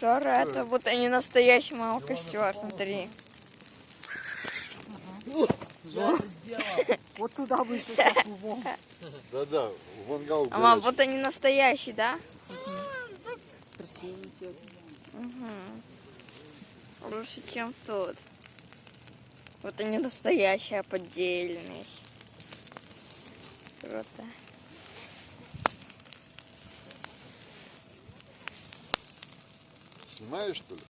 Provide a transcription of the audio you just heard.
Жара, это вот не настоящий мама костер, смотри. Вот туда бы еще сейчас лбом. Да-да, в мангал А мам, горячий. вот они настоящие, да? Присунуть Лучше, чем тут. Вот они настоящие, поддельные. Круто. Снимаешь, что ли?